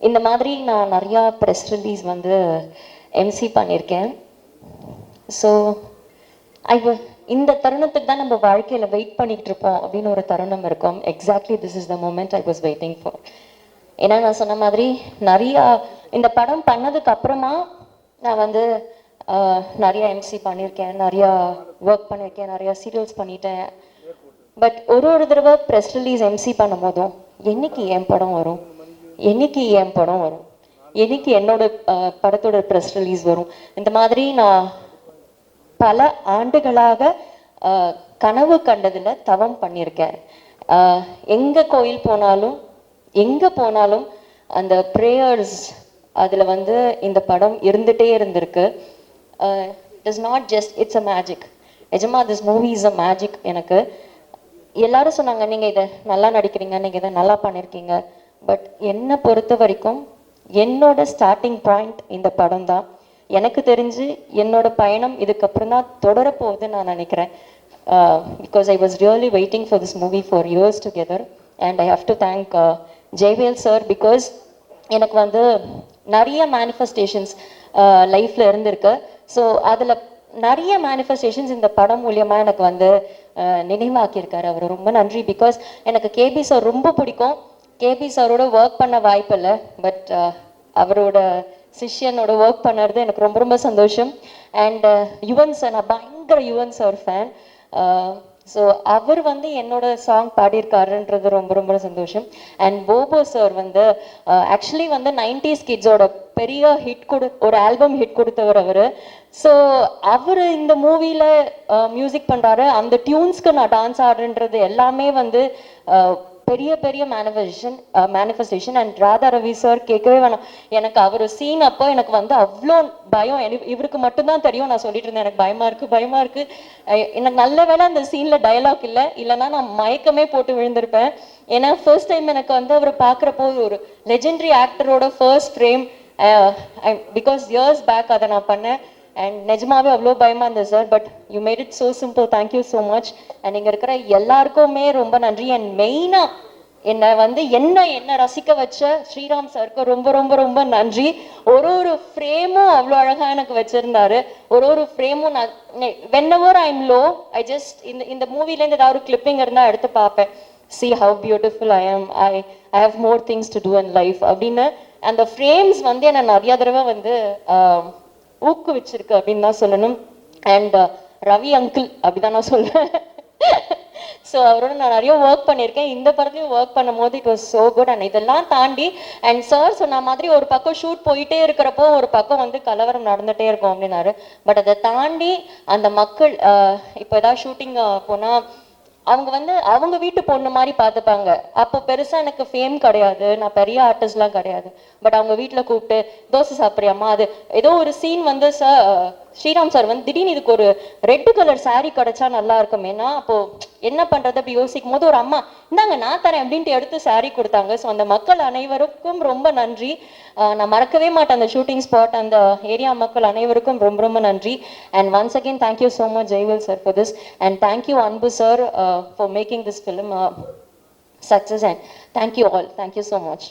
இந்த மாதிரி நான் நிறையா ப்ரெஸ் ரிலீஸ் வந்து எம்சி பண்ணியிருக்கேன். ஸோ இந்த தருணத்துக்கு தான் நம்ம வாழ்க்கையில் வெயிட் பண்ணிகிட்டு இருப்போம் அப்படின்னு ஒரு தருணம் இருக்கும். Exactly this is the moment I was waiting for. ஏன்னா நான் சொன்ன மாதிரி நிறையா இந்த படம் பண்ணதுக்கு அப்புறமா நான் வந்து நிறையா எம்சி பண்ணியிருக்கேன், நிறையா ஒர்க் பண்ணியிருக்கேன், நிறையா சீரியல்ஸ் பண்ணிட்டேன். பட் ஒரு தடவை ப்ரெஸ் ரிலீஸ் எம்சி பண்ணும் போதும் என்னைக்கு என் படம் வரும், என்னைக்கு என் படம் வரும், என்னைக்கு என்னோட படத்தோட ப்ரெஸ் ரிலீஸ் வரும், இந்த மாதிரி நான் பல ஆண்டுகளாக கனவு கண்டதில் தவம் பண்ணியிருக்கேன். எங்கே கோயில் போனாலும் எங்கே போனாலும் அந்த ப்ரேயர்ஸ் அதில் வந்து இந்த படம் இருந்துகிட்டே இருந்திருக்கு. It is not just it's a magic. நிஜமா this movie is a magic. எனக்கு எல்லாரும் சொன்னாங்க நீங்கள் இதை நல்லா நடிக்கிறீங்க, நீங்கள் இதை நல்லா பண்ணியிருக்கீங்க. பட் என்னை பொறுத்த வரைக்கும் என்னோட ஸ்டார்டிங் பாயிண்ட் இந்த படம் தான். எனக்கு தெரிஞ்சு என்னோட பயணம் இதுக்கப்புறம் தான் தொடரப்போகுதுன்னு நான் நினைக்கிறேன். Because I was really waiting for this movie for years together. And I have to thank Jaivel sir. Because எனக்கு வந்து நிறைய மேனிஃபெஸ்டேஷன்ஸ் லைஃப்பில் இருந்திருக்கு. ஸோ அதில் நிறைய மேனிஃபெஸ்டேஷன்ஸ் இந்த படம் மூலியமாக எனக்கு வந்து நினைவாக்கியிருக்காரு. அவர் ரொம்ப நன்றி. பிகாஸ் எனக்கு கேபி சார் ரொம்ப பிடிக்கும். கேபி சாரோட ஒர்க் பண்ண வாய்ப்பு இல்லை. பட் அவரோட சிஷ்யனோட ஒர்க் பண்ணுறது எனக்கு ரொம்ப ரொம்ப சந்தோஷம். அண்ட் யுவன் சார், நான் பயங்கர யுவன் சார் ஃபேன். ஸோ அவர் வந்து என்னோட சாங் பாடியிருக்காருன்றது ரொம்ப ரொம்ப சந்தோஷம். அண்ட் போபோ சார் வந்து ஆக்சுவலி வந்து 90s கிட்ஸோட பெரிய ஒரு ஆல்பம் ஹிட் கொடுத்தவர் அவர். ஸோ அவர் இந்த மூவியில் மியூசிக் பண்ணுறாரு. அந்த டியூன்ஸ்க்கு நான் டான்ஸ் ஆடுன்றது எல்லாமே வந்து பெரிய பெரிய manifestation. And Radha Ravi sir கேட்கவே வேணாம். எனக்கு அவர் சீன் அப்போ எனக்கு வந்து அவ்வளோ பயம். இவருக்கு மட்டும்தான் தெரியும். நான் சொல்லிட்டு இருந்தேன் எனக்கு பயமா இருக்கு. எனக்கு நல்ல வேளை அந்த சீன்ல டயலாக் இல்லைன்னா நான் மயக்கமே போட்டு விழுந்திருப்பேன். ஏன்னா ஃபர்ஸ்ட் டைம் எனக்கு வந்து அவர் பார்க்குறப்போ ஒரு லெஜெண்டரி ஆக்டரோட first frame. Because years back அதை நான் பண்ணேன். அண்ட் நிஜமாவே அவ்வளோ பயமாக இருந்தது sir. But you made it so simple. Thank you so much. And இங்கே இருக்கிற எல்லாருக்குமே ரொம்ப நன்றி. அண்ட் மெயினாக என்னை வந்து என்ன ரசிக்க வச்ச ஸ்ரீராம் சாருக்கு ரொம்ப ரொம்ப ரொம்ப நன்றி. ஒரு ஃப்ரேமும் அவ்வளோ அழகாக எனக்கு வச்சுருந்தாரு. ஒரு ஃப்ரேமும் நான் whenever I'm low, I just இந்த மூவிலேருந்து ஏதாவது ஒரு கிளிப்பிங் இருந்தால் எடுத்து பார்ப்பேன். see how beautiful I am, I have more things to do in life அப்படின்னு அந்த ஃப்ரேம்ஸ் வந்து என்னை நிறைய தடவை வந்து ஊக்குவிச்சிருக்கு அப்படின்னு தான் சொல்லணும். அண்ட் ரவி அங்கிள் அப்படிதான் நான் சொல்லுவேன். ஸோ அவரோட நான் நிறைய ஒர்க் பண்ணியிருக்கேன். இந்த படத்துலையும் ஒர்க் பண்ணும் போது it was so good. And இதெல்லாம் தாண்டி அண்ட் சார் சொன்ன மாதிரி ஒரு பக்கம் ஷூட் போயிட்டே இருக்கிறப்போ ஒரு பக்கம் வந்து கலவரம் நடந்துகிட்டே இருக்கும் அப்படின்னாரு. பட் அதை தாண்டி அந்த மக்கள் இப்போ ஏதாவது ஷூட்டிங் போனால் அவங்க வந்து அவங்க வீட்டு பொண்ணு மாதிரி பார்த்துப்பாங்க. அப்போ பெருசாக எனக்கு ஃபேம் கிடையாது, நான் பெரிய ஆர்டிஸ்ட்லாம் கிடையாது. பட் அவங்க வீட்டில் கூப்பிட்டு தோசை சாப்பிட்றியாம்மா, அது ஏதோ ஒரு சீன் வந்து ஸ்ரீராம் சார் வந்து திடீர்னு இதுக்கு ஒரு ரெட் கலர் சாரீ கிடைச்சா நல்லா இருக்கும். ஏன்னா அப்போது என்ன பண்ணுறது அப்படி யோசிக்கும் போது ஒரு அம்மா இந்தாங்க நான் தரேன் அப்படின்ட்டு எடுத்து சாரீ கொடுத்தாங்க. ஸோ அந்த மக்கள் அனைவருக்கும் ரொம்ப நன்றி. நான் மறக்கவே மாட்டேன் அந்த ஷூட்டிங் ஸ்பாட், அந்த ஏரியா மக்கள் அனைவருக்கும் ரொம்ப ரொம்ப நன்றி. And once again thank you so much Jaivel sir for this. And thank you Anbu sir for making this film success. And thank you all. Thank you so much.